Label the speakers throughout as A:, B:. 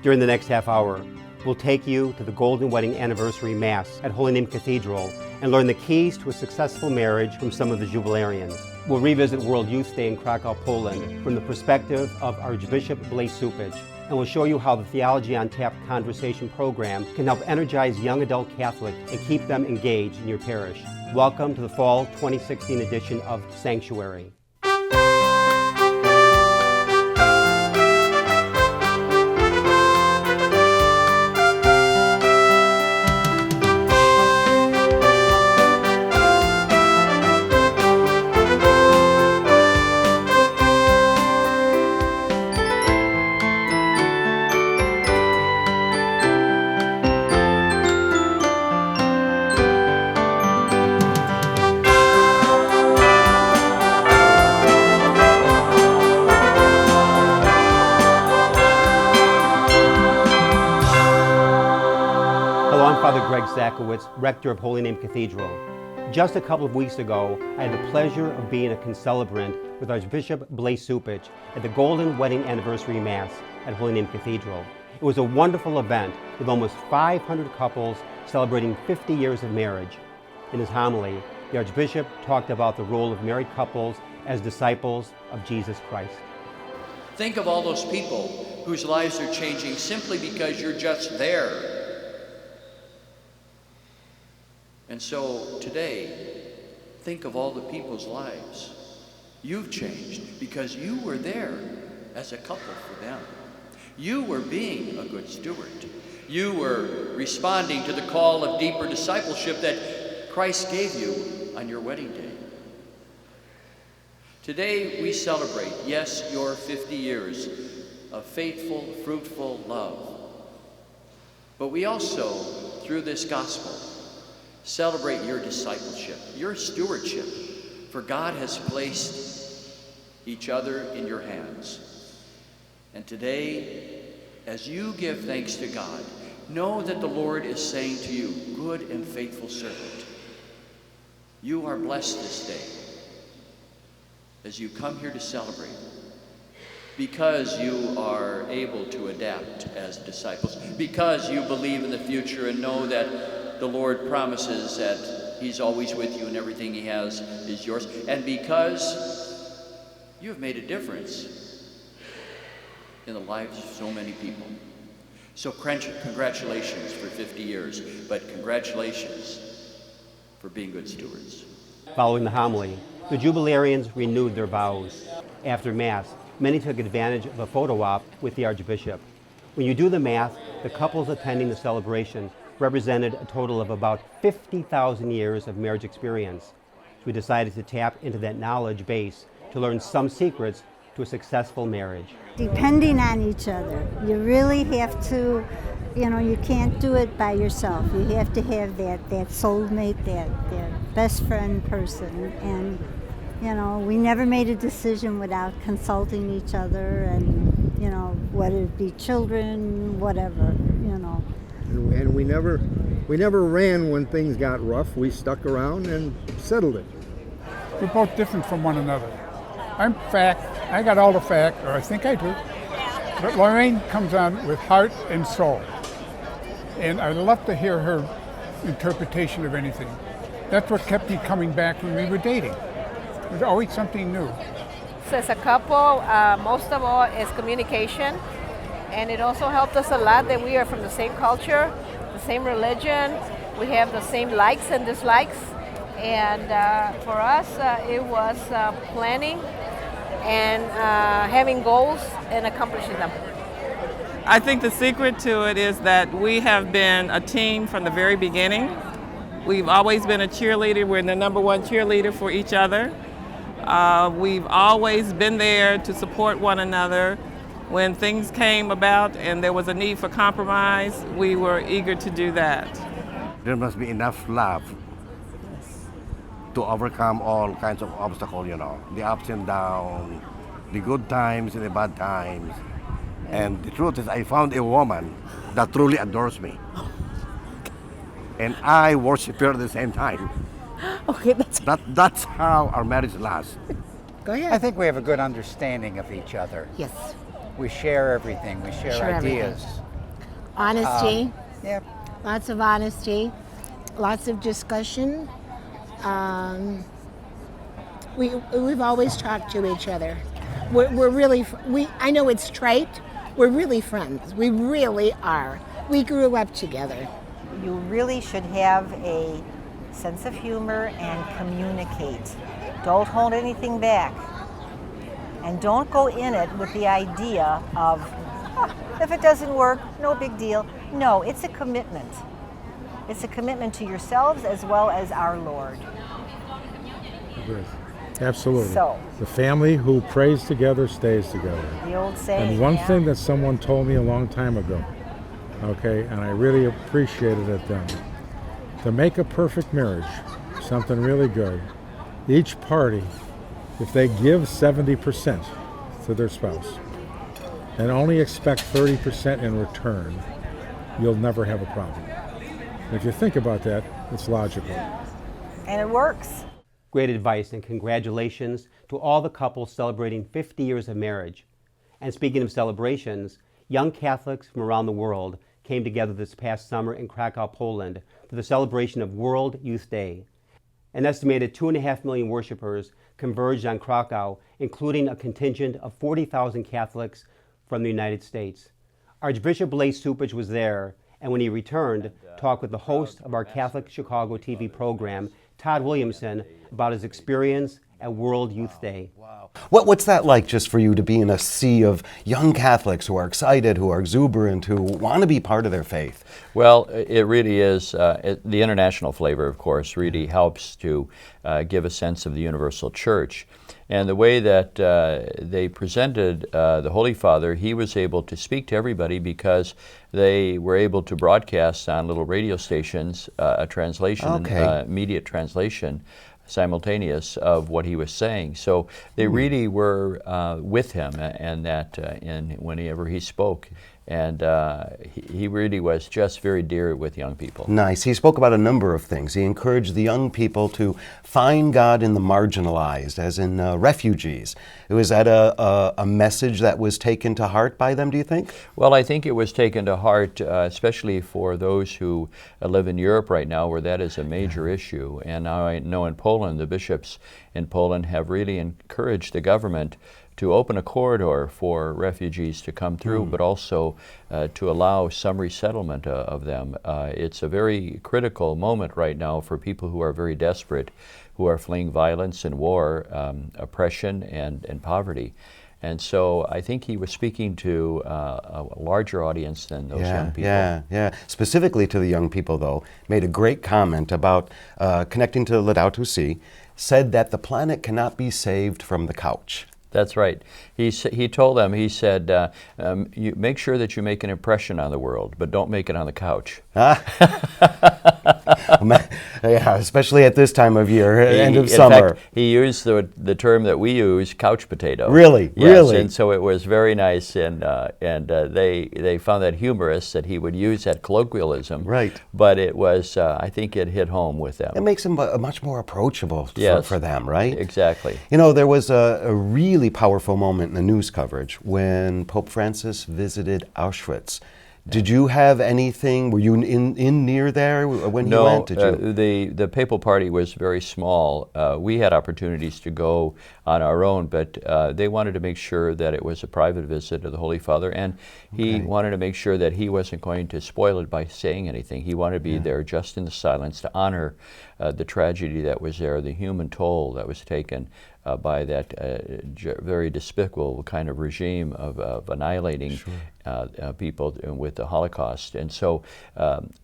A: During the next half hour, we'll take you to the Golden Wedding Anniversary Mass at Holy Name Cathedral and learn the keys to a successful marriage from some of the jubilarians. We'll revisit World Youth Day in Krakow, Poland from the perspective of Archbishop Blaise Cooke, and we'll show you how the Theology on Tap conversation program can help energize young adult Catholics and keep them engaged in your parish. Welcome to the Fall 2016 edition of Sanctuary. Rector of Holy Name Cathedral. Just a couple of weeks ago, I had the pleasure of being a concelebrant with Archbishop Blaise Cooke at the Golden Wedding Anniversary Mass at Holy Name Cathedral. It was a wonderful event with almost 500 couples celebrating 50 years of marriage. In his homily, the Archbishop talked about the role of married couples as disciples of Jesus Christ.
B: Think of all those people whose lives are changing simply because you're just there. And so today, think of all the people's lives you've changed because you were there as a couple for them. You were being a good steward. You were responding to the call of deeper discipleship that Christ gave you on your wedding day. Today we celebrate, yes, your 50 years of faithful, fruitful love. But we also, through this gospel, celebrate your discipleship, your stewardship, for God has placed each other in your hands. And today, as you give thanks to God, know that the Lord is saying to you, good and faithful servant, you are blessed this day as you come here to celebrate, because you are able to adapt as disciples, because you believe in the future and know that the Lord promises that He's always with you and everything He has is yours. And because you have made a difference in the lives of so many people. So congratulations for 50 years, but congratulations for being good stewards.
A: Following the homily, the jubilarians renewed their vows. After Mass, many took advantage of a photo op with the Archbishop. When you do the math, the couples attending the celebration represented a total of about 50,000 years of marriage experience. So we decided to tap into that knowledge base to learn some secrets to a successful marriage.
C: Depending on each other, you really have to, you can't do it by yourself. You have to have that soulmate, that best friend person. And, we never made a decision without consulting each other and, whether it be children, whatever,
D: And we never ran when things got rough. We stuck around and settled it.
E: We're both different from one another. I'm fact. I got all the fact, or I think I do. But Lorraine comes on with heart and soul. And I love to hear her interpretation of anything. That's what kept me coming back when we were dating. There's always something new.
F: So as a couple, most of all is communication. And it also helped us a lot that we are from the same culture, the same religion. We have the same likes and dislikes. And for us, it was planning and having goals and accomplishing them.
G: I think the secret to it is that we have been a team from the very beginning. We've always been a cheerleader. We're the number one cheerleader for each other. We've always been there to support one another. When things came about and there was a need for compromise, we were eager to do that.
H: There must be enough love to overcome all kinds of obstacles, the ups and downs, the good times and the bad times. And the truth is, I found a woman that truly adores me. And I worship her at the same time.
I: Okay,
H: that's how our marriage lasts.
I: Go ahead.
J: I think we have a good understanding of each other.
I: Yes.
J: We share everything. We share ideas.
I: Everything. Honesty.
J: Yeah.
I: Lots of honesty. Lots of discussion. We've always talked to each other. We're really, I know it's trite, we're really friends. We really are. We grew up together.
J: You really should have a sense of humor and communicate. Don't hold anything back. And don't go in it with the idea of, if it doesn't work, no big deal. No, it's a commitment. It's a commitment to yourselves as well as our Lord.
K: Good. Absolutely.
J: So,
K: the family who prays together stays together.
J: the old saying.
K: And one
J: yeah.
K: thing that someone told me a long time ago, okay, and I really appreciated it then, to make a perfect marriage, something really good, each party, if they give 70% to their spouse and only expect 30% in return, you'll never have a problem. If you think about that, it's logical.
J: And it works.
A: Great advice, and congratulations to all the couples celebrating 50 years of marriage. And speaking of celebrations, young Catholics from around the world came together this past summer in Krakow, Poland for the celebration of World Youth Day. An estimated 2.5 million worshipers converged on Krakow, including a contingent of 40,000 Catholics from the United States. Archbishop Blaise Cupich was there, and when he returned, talked with the host of our Catholic Chicago TV program, Todd Williamson, about his experience at World Youth Day.
L: What's that like, just for you to be in a sea of young Catholics who are excited, who are exuberant, who want to be part of their faith?
B: Well, it really is. The international flavor, of course, really helps to give a sense of the universal church. And the way that they presented the Holy Father, he was able to speak to everybody because they were able to broadcast on little radio stations a translation, immediate translation, simultaneous of what he was saying. So they really were with him, and that whenever he spoke. And he really was just very dear with young people.
L: Nice. He spoke about a number of things. He encouraged the young people to find God in the marginalized, as in refugees. Was that a message that was taken to heart by them, do you think?
B: Well, I think it was taken to heart, especially for those who live in Europe right now, where that is a major issue. And now I know in Poland, the bishops in Poland have really encouraged the government to open a corridor for refugees to come through, but also to allow some resettlement of them. It's a very critical moment right now for people who are very desperate, who are fleeing violence and war, oppression and poverty. And so I think he was speaking to a larger audience than those young people.
L: Yeah. Specifically to the young people, though, made a great comment about connecting to Laudato Si', said that the planet cannot be saved from the couch.
B: That's right. He told them, he said, you make sure that you make an impression on the world, but don't make it on the couch.
L: Yeah, especially at this time of year, end of summer.
B: In fact, he used the term that we use, couch potato.
L: Really?
B: Yes,
L: really?
B: And so it was very nice, and they found that humorous, that he would use that colloquialism.
L: Right.
B: But it was, I think it hit home with them.
L: It makes him much more approachable for them, right?
B: Exactly.
L: You know, there was a really powerful moment in the news coverage when Pope Francis visited Auschwitz. Did you have anything? Were you in near there when he went? Did you?
B: The papal party was very small. We had opportunities to go on our own, but they wanted to make sure that it was a private visit of the Holy Father, and he wanted to make sure that he wasn't going to spoil it by saying anything. He wanted to be there just in the silence to honor the tragedy that was there, the human toll that was taken by that very despicable kind of regime of annihilating people with the Holocaust. And so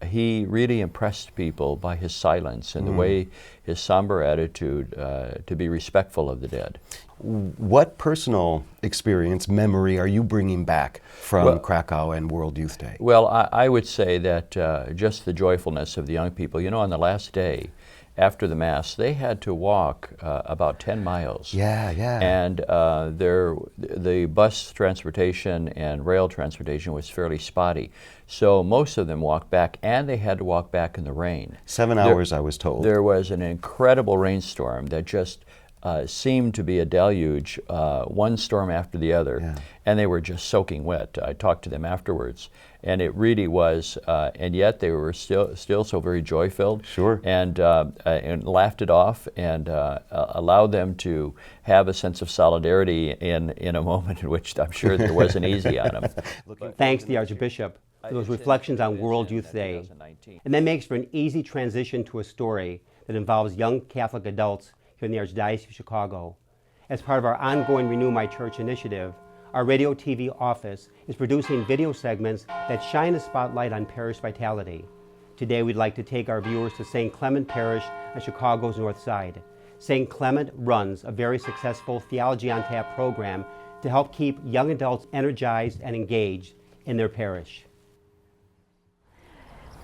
B: he really impressed people by his silence and the way, his somber attitude to be respectful of the dead.
L: What personal experience, memory are you bringing back from Krakow and World Youth Day?
B: Well, I would say that just the joyfulness of the young people. You know, on the last day, after the Mass, they had to walk about 10 miles.
L: Yeah.
B: And the bus transportation and rail transportation was fairly spotty. So most of them walked back, and they had to walk back in the rain.
L: 7 hours, I was told.
B: There was an incredible rainstorm that just
M: seemed to be a deluge, one storm after the other, and they were just soaking wet. I talked to them afterwards, and it really was, and yet they were still so very joy-filled.
L: Sure.
M: And laughed it off, and allowed them to have a sense of solidarity in a moment in which I'm sure that it wasn't easy on them.
A: Thanks to the Archbishop for those reflections on World Youth Day. And that makes for an easy transition to a story that involves young Catholic adults here in the Archdiocese of Chicago. As part of our ongoing Renew My Church initiative, our radio TV office is producing video segments that shine a spotlight on parish vitality. Today we'd like to take our viewers to St. Clement Parish on Chicago's North Side. St. Clement runs a very successful Theology on Tap program to help keep young adults energized and engaged in their parish.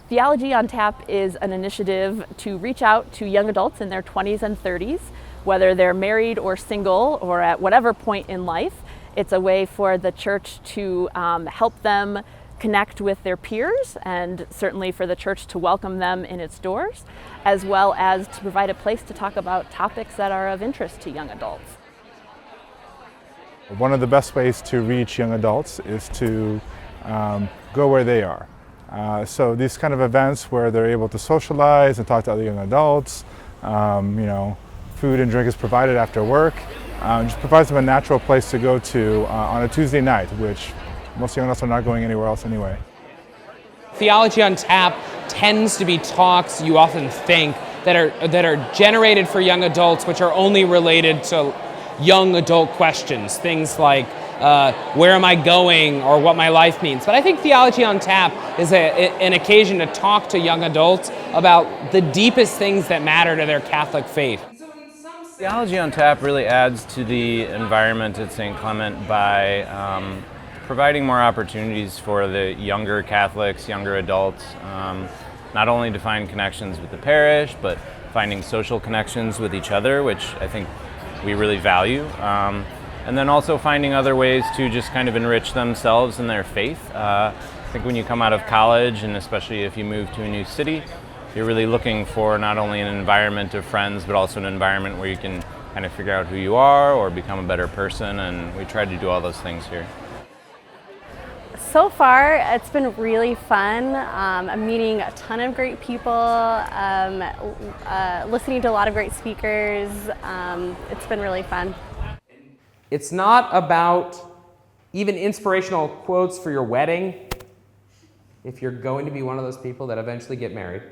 N: Theology on Tap is an initiative to reach out to young adults in their 20s and 30s, whether they're married or single or at whatever point in life. It's a way for the church to help them connect with their peers, and certainly for the church to welcome them in its doors, as well as to provide a place to talk about topics that are of interest to young adults.
O: One of the best ways to reach young adults is to go where they are. So these kind of events where they're able to socialize and talk to other young adults, food and drink is provided after work, just provides them a natural place to go to on a Tuesday night, which most young adults are not going anywhere else anyway.
P: Theology on Tap tends to be talks, you often think, that are generated for young adults, which are only related to young adult questions, things like where am I going or what my life means. But I think Theology on Tap is an occasion to talk to young adults about the deepest things that matter to their Catholic faith.
Q: Theology on Tap really adds to the environment at St. Clement by providing more opportunities for the younger Catholics, younger adults, not only to find connections with the parish, but finding social connections with each other, which I think we really value. And then also finding other ways to just kind of enrich themselves in their faith. I think when you come out of college, and especially if you move to a new city, you're really looking for not only an environment of friends, but also an environment where you can kind of figure out who you are or become a better person, and we try to do all those things here.
R: So far, it's been really fun. I'm meeting a ton of great people, listening to a lot of great speakers. It's been really fun.
P: It's not about even inspirational quotes for your wedding. If you're going to be one of those people that eventually get married,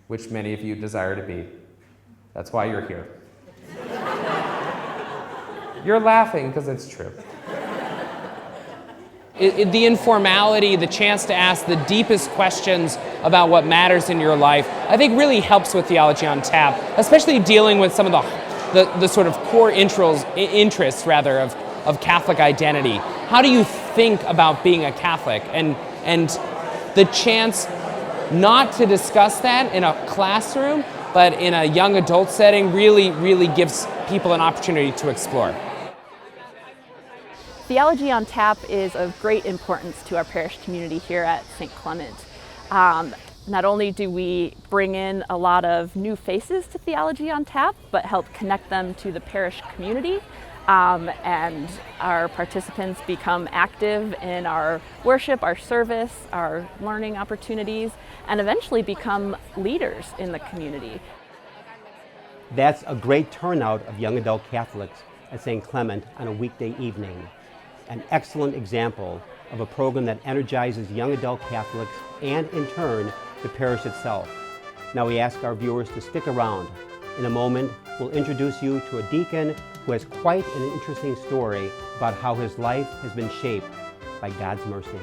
P: which many of you desire to be, that's why you're here. You're laughing because it's true. The informality, the chance to ask the deepest questions about what matters in your life, I think really helps with Theology on Tap, especially dealing with some of the sort of core interests of Catholic identity. How do you think about being a Catholic? And the chance not to discuss that in a classroom, but in a young adult setting really gives people an opportunity to explore.
N: Theology on Tap is of great importance to our parish community here at St. Clement. Not only do we bring in a lot of new faces to Theology on Tap, but help connect them to the parish community, and our participants become active in our worship, our service, our learning opportunities, and eventually become leaders in the community.
A: That's a great turnout of young adult Catholics at St. Clement on a weekday evening. An excellent example of a program that energizes young adult Catholics and, in turn, the parish itself. Now we ask our viewers to stick around. In a moment, we'll introduce you to a deacon who has quite an interesting story about how his life has been shaped by God's mercy.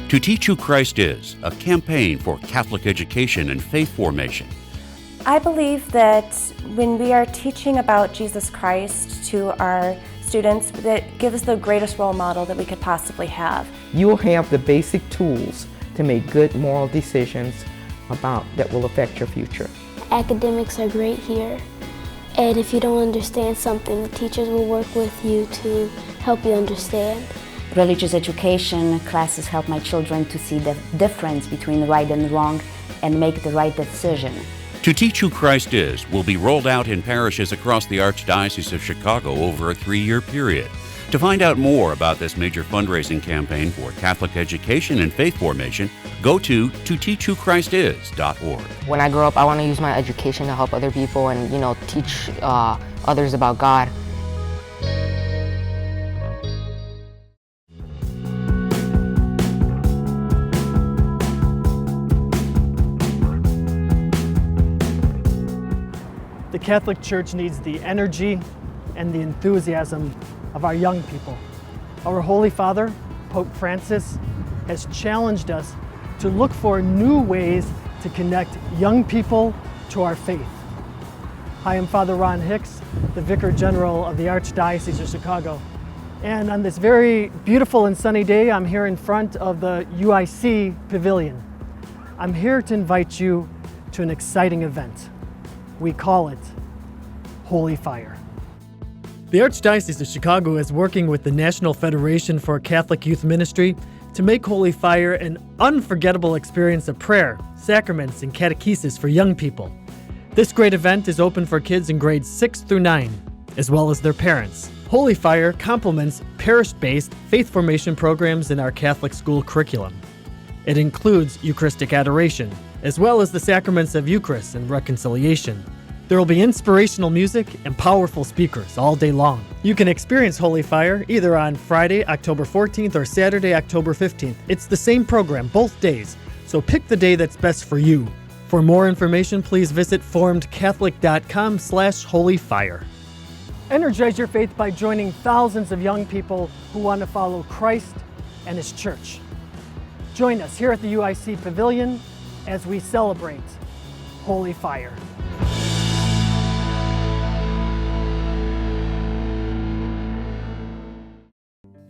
S: To Teach Who Christ Is, a campaign for Catholic education and faith formation.
T: I believe that when we are teaching about Jesus Christ to our students, that gives the greatest role model that we could possibly have.
U: You'll have the basic tools to make good moral decisions that will affect your future.
V: Academics are great here, and if you don't understand something, the teachers will work with you to help you understand.
W: Religious education classes help my children to see the difference between right and wrong and make the right decision.
S: To Teach Who Christ Is will be rolled out in parishes across the Archdiocese of Chicago over a 3-year period. To find out more about this major fundraising campaign for Catholic education and faith formation, go to toteachwhochrist.org.
C: When I grow up, I want to use my education to help other people and, teach others about God.
D: The Catholic Church needs the energy and the enthusiasm of our young people. Our Holy Father, Pope Francis, has challenged us to look for new ways to connect young people to our faith. Hi, I'm Father Ron Hicks, the Vicar General of the Archdiocese of Chicago. And on this very beautiful and sunny day, I'm here in front of the UIC Pavilion. I'm here to invite you to an exciting event. We call it Holy Fire. The Archdiocese of Chicago is working with the National Federation for Catholic Youth Ministry to make Holy Fire an unforgettable experience of prayer, sacraments, and catechesis for young people. This great event is open for kids in grades 6 through 9, as well as their parents. Holy Fire complements parish-based faith formation programs in our Catholic school curriculum. It includes Eucharistic adoration, as well as the sacraments of Eucharist and reconciliation. There will be inspirational music and powerful speakers all day long. You can experience Holy Fire either on Friday, October 14th or Saturday, October 15th. It's the same program both days, so pick the day that's best for you. For more information, please visit formedcatholic.com/holyfire. Energize your faith by joining thousands of young people who want to follow Christ and His Church. Join us here at the UIC Pavilion as we celebrate Holy Fire.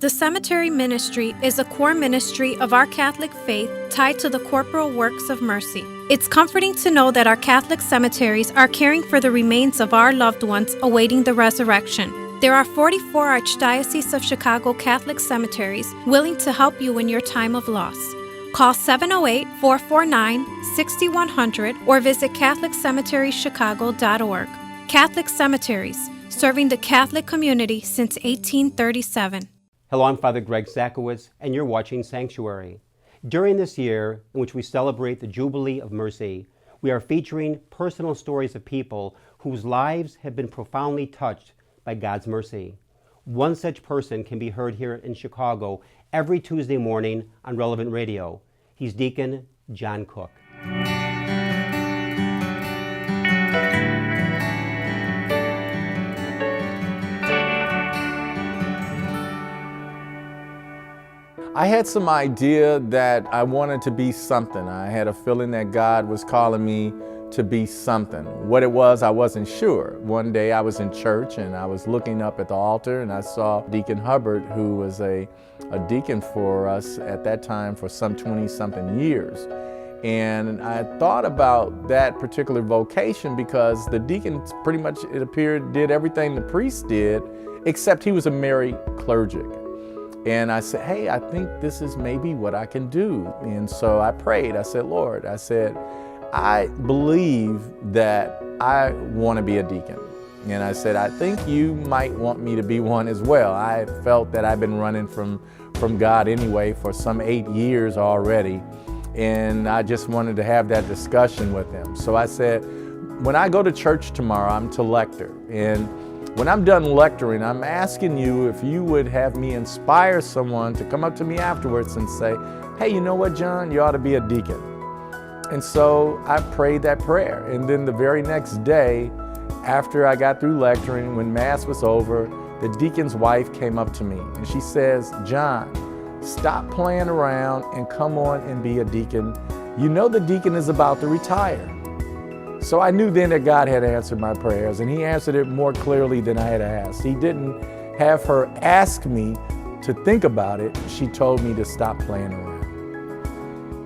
E: The cemetery ministry is a core ministry of our Catholic faith tied to the corporal works of mercy. It's comforting to know that our Catholic cemeteries are caring for the remains of our loved ones awaiting the resurrection. There are 44 Archdiocese of Chicago Catholic cemeteries willing to help you in your time of loss. Call 708-449-6100 or visit CatholicCemeteriesChicago.org. Catholic Cemeteries, serving the Catholic community since 1837.
A: Hello, I'm Father Greg Sakowicz, and you're watching Sanctuary. During this year, in which we celebrate the Jubilee of Mercy, we are featuring personal stories of people whose lives have been profoundly touched by God's mercy. One such person can be heard here in Chicago every Tuesday morning on Relevant Radio. He's Deacon John Cooke.
X: I had some idea that I wanted to be something. I had a feeling that God was calling me to be something. What it was, I wasn't sure. One day I was in church and I was looking up at the altar and I saw Deacon Hubbard, who was a deacon for us at that time for some 20-something years. And I thought about that particular vocation because the deacon pretty much, it appeared, did everything the priest did, except he was a married clergic. And I said, hey, I think this is maybe what I can do. And so I prayed. I said, Lord, I believe that I want to be a deacon. And I said, I think you might want me to be one as well. I felt that I've been running from God anyway for some 8 years already. And I just wanted to have that discussion with him. So I said, when I go to church tomorrow, I'm to lecture. And when I'm done lecturing, I'm asking you if you would have me inspire someone to come up to me afterwards and say, hey, you know what, John, you ought to be a deacon. And so I prayed that prayer. And then the very next day, after I got through lecturing, when Mass was over, the deacon's wife came up to me and she says, John, stop playing around and come on and be a deacon. You know the deacon is about to retire. So I knew then that God had answered my prayers, and He answered it more clearly than I had asked. He didn't have her ask me to think about it. She told me to stop playing around.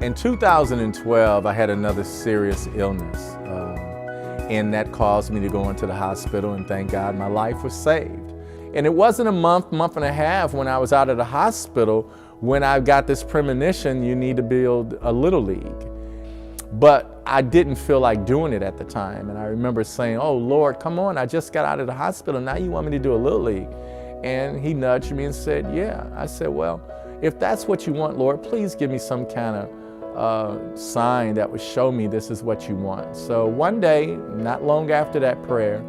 X: In 2012, I had another serious illness, and that caused me to go into the hospital, and thank God my life was saved. And it wasn't a month and a half when I was out of the hospital when I got this premonition, you need to build a little league. But I didn't feel like doing it at the time. And I remember saying, oh Lord, come on, I just got out of the hospital, now you want me to do a Little League? And he nudged me and said, yeah. I said, well, if that's what you want, Lord, please give me some kind of sign that would show me this is what you want. So one day, not long after that prayer,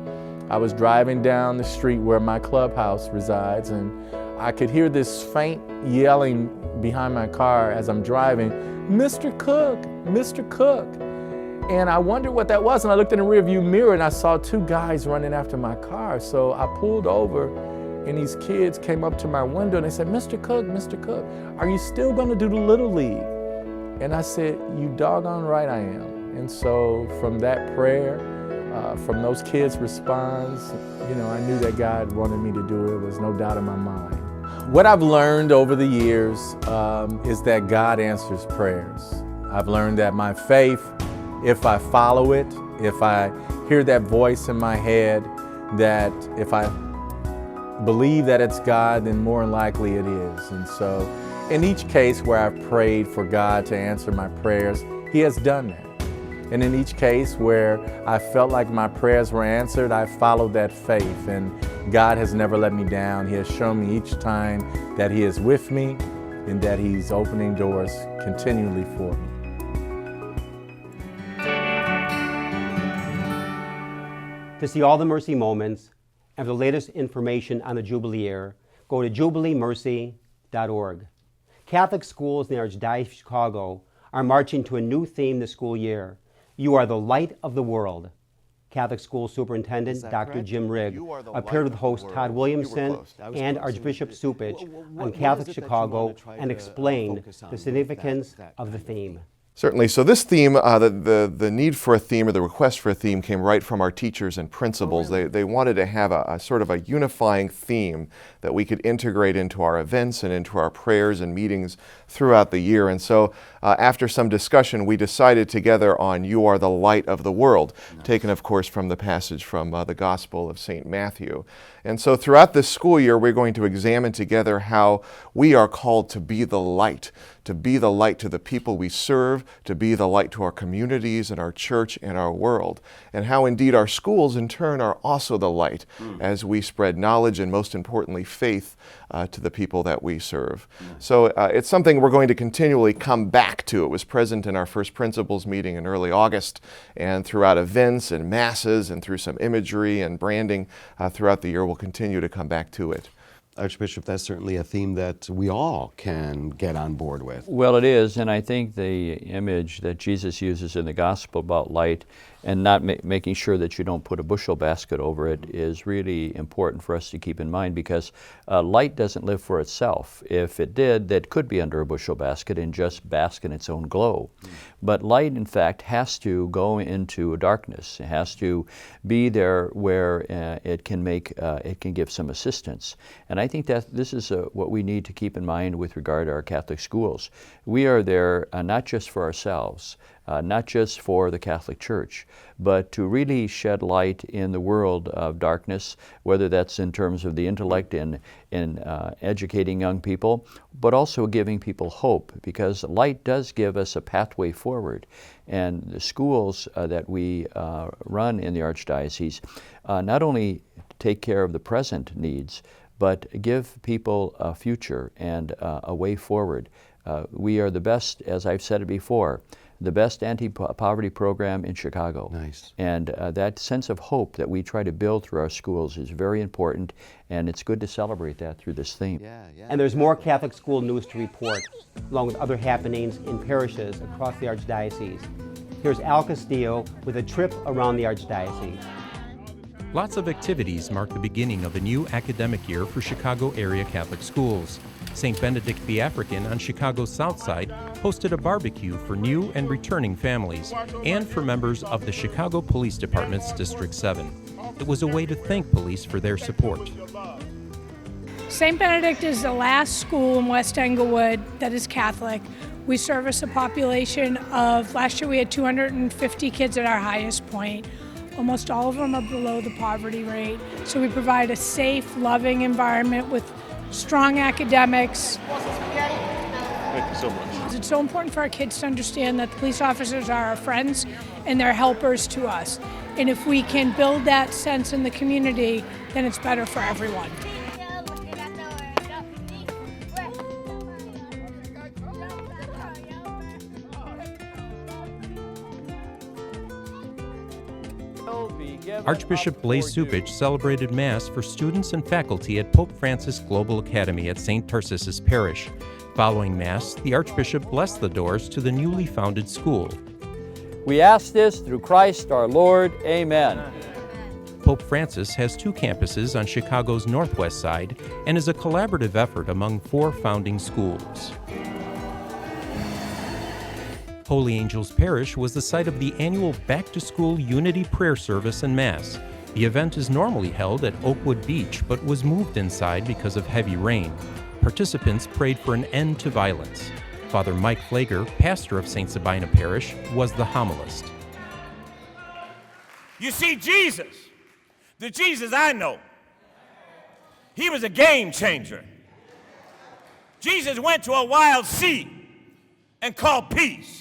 X: I was driving down the street where my clubhouse resides, and I could hear this faint yelling behind my car as I'm driving, Mr. Cooke, Mr. Cooke. And I wondered what that was, and I looked in the rearview mirror and I saw two guys running after my car. So I pulled over, and these kids came up to my window and they said, Mr. Cooke, are you still gonna do the Little League? And I said, you doggone right I am. And so from that prayer, from those kids' response, you know, I knew that God wanted me to do it. There was no doubt in my mind. What I've learned over the years is that God answers prayers. I've learned that my faith, if I follow it, if I hear that voice in my head, that if I believe that it's God, then more than likely it is. And so in each case where I've prayed for God to answer my prayers, He has done that. And in each case where I felt like my prayers were answered, I followed that faith, and God has never let me down. He has shown me each time that He is with me and that He's opening doors continually for me.
A: To see all the Mercy moments and for the latest information on the Jubilee year, go to jubileemercy.org. Catholic schools in the Archdiocese of Chicago are marching to a new theme this school year. You are the light of the world. Catholic School Superintendent Dr.
F: correct?
A: Jim Rigg
F: You are the
A: appeared
F: light
A: with
F: of
A: host
F: the
A: Todd
F: world. You were
A: Williamson
F: close. I was
A: and
F: close.
A: Archbishop Supich
F: What
A: on
F: is
A: Catholic
F: it that you
A: Chicago
F: wanna try
A: and
F: to,
A: explained
F: focus on
A: the
F: with
A: significance
F: that
A: of the theme.
F: Certainly. So this theme, the need for a theme or the request for a theme came right from our teachers and principals.
A: Oh, really?
F: They wanted to have a sort of a unifying theme that we could integrate into our events and into our prayers and meetings throughout the year. And so after some discussion, we decided together on You Are the Light of the World, taken of course from the passage from the Gospel of St. Matthew. And so throughout this school year, we're going to examine together how we are called to be the light to the people we serve, to be the light to our communities and our church and our world, and how indeed our schools in turn are also the light as we spread knowledge and most importantly faith to the people that we serve. So it's something we're going to continually come back to. It was present in our first principals meeting in early August, and throughout events and masses and through some imagery and branding throughout the year, we'll continue to come back to it.
L: Archbishop, that's certainly a theme that we all can get on board with.
M: Well, it is, and I think the image that Jesus uses in the gospel about light and not making sure that you don't put a bushel basket over it is really important for us to keep in mind, because light doesn't live for itself. If it did, that could be under a bushel basket and just bask in its own glow. But light, in fact, has to go into darkness. It has to be there where it can give some assistance. And I think that this is what we need to keep in mind with regard to our Catholic schools. We are there not just for ourselves, not just for the Catholic Church, but to really shed light in the world of darkness, whether that's in terms of the intellect in educating young people, but also giving people hope, because light does give us a pathway forward. And the schools that we run in the Archdiocese not only take care of the present needs, but give people a future and a way forward. We are the best, as I've said it before, the best anti-poverty program in Chicago.
L: Nice.
M: And that sense of hope that we try to build through our schools is very important, and it's good to celebrate that through this theme.
A: And there's more Catholic school news to report, along with other happenings in parishes across the Archdiocese. Here's Al Castillo with a trip around the Archdiocese.
G: Lots of activities mark the beginning of a new academic year for Chicago area Catholic schools. St. Benedict the African on Chicago's South Side hosted a barbecue for new and returning families and for members of the Chicago Police Department's District 7. It was a way to thank police for their support.
H: St. Benedict is the last school in West Englewood that is Catholic. We service a population of, last year we had 250 kids at our highest point. Almost all of them are below the poverty rate. So we provide a safe, loving environment with strong academics.
B: Thank you so much.
H: It's so important for our kids to understand that the police officers are our friends and they're helpers to us. And if we can build that sense in the community, then it's better for everyone.
G: Archbishop Blaise Cupich celebrated Mass for students and faculty at Pope Francis Global Academy at St. Tarcis's Parish. Following Mass, the Archbishop blessed the doors to the newly founded school.
M: We ask this through Christ our Lord. Amen.
G: Pope Francis has 2 campuses on Chicago's northwest side and is a collaborative effort among 4 founding schools. Holy Angels Parish was the site of the annual back-to-school Unity Prayer Service and Mass. The event is normally held at Oakwood Beach, but was moved inside because of heavy rain. Participants prayed for an end to violence. Father Mike Flager, pastor of St. Sabina Parish, was the homilist.
I: You see, Jesus, the Jesus I know, he was a game changer. Jesus went to a wild sea and called peace.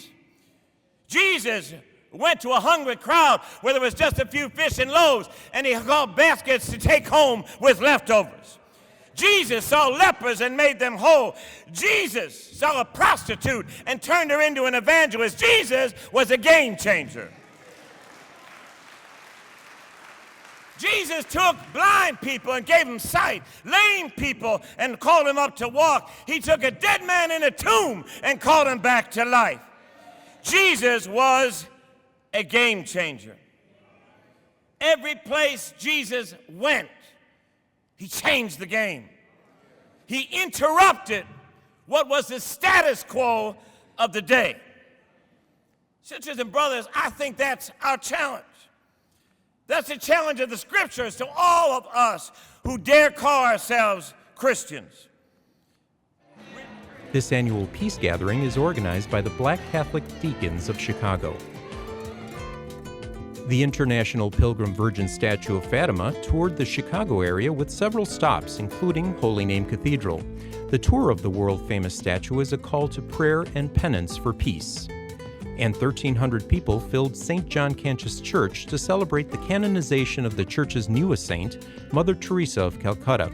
I: Jesus went to a hungry crowd where there was just a few fish and loaves, and he called baskets to take home with leftovers. Jesus saw lepers and made them whole. Jesus saw a prostitute and turned her into an evangelist. Jesus was a game changer. Jesus took blind people and gave them sight, lame people and called them up to walk. He took a dead man in a tomb and called him back to life. Jesus was a game changer. Every place Jesus went, he changed the game. He interrupted what was the status quo of the day. Sisters and brothers, I think that's our challenge. That's the challenge of the scriptures to all of us who dare call ourselves Christians.
G: This annual peace gathering is organized by the Black Catholic Deacons of Chicago. The International Pilgrim Virgin statue of Fatima toured the Chicago area with several stops, including Holy Name Cathedral. The tour of the world-famous statue is a call to prayer and penance for peace. And 1,300 people filled St. John Cantius Church to celebrate the canonization of the church's newest saint, Mother Teresa of Calcutta.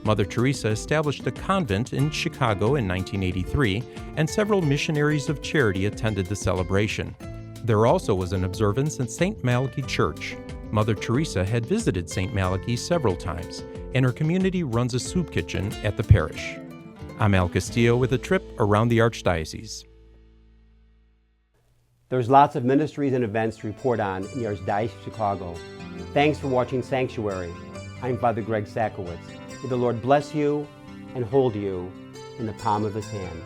G: Mother Teresa established a convent in Chicago in 1983, and several missionaries of charity attended the celebration. There also was an observance at St. Malachy Church. Mother Teresa had visited St. Malachy several times, and her community runs a soup kitchen at the parish. I'm Al Castillo with a trip around the Archdiocese.
A: There's lots of ministries and events to report on in the Archdiocese of Chicago. Thanks for watching Sanctuary. I'm Father Greg Sakowicz. May the Lord bless you and hold you in the palm of his hand.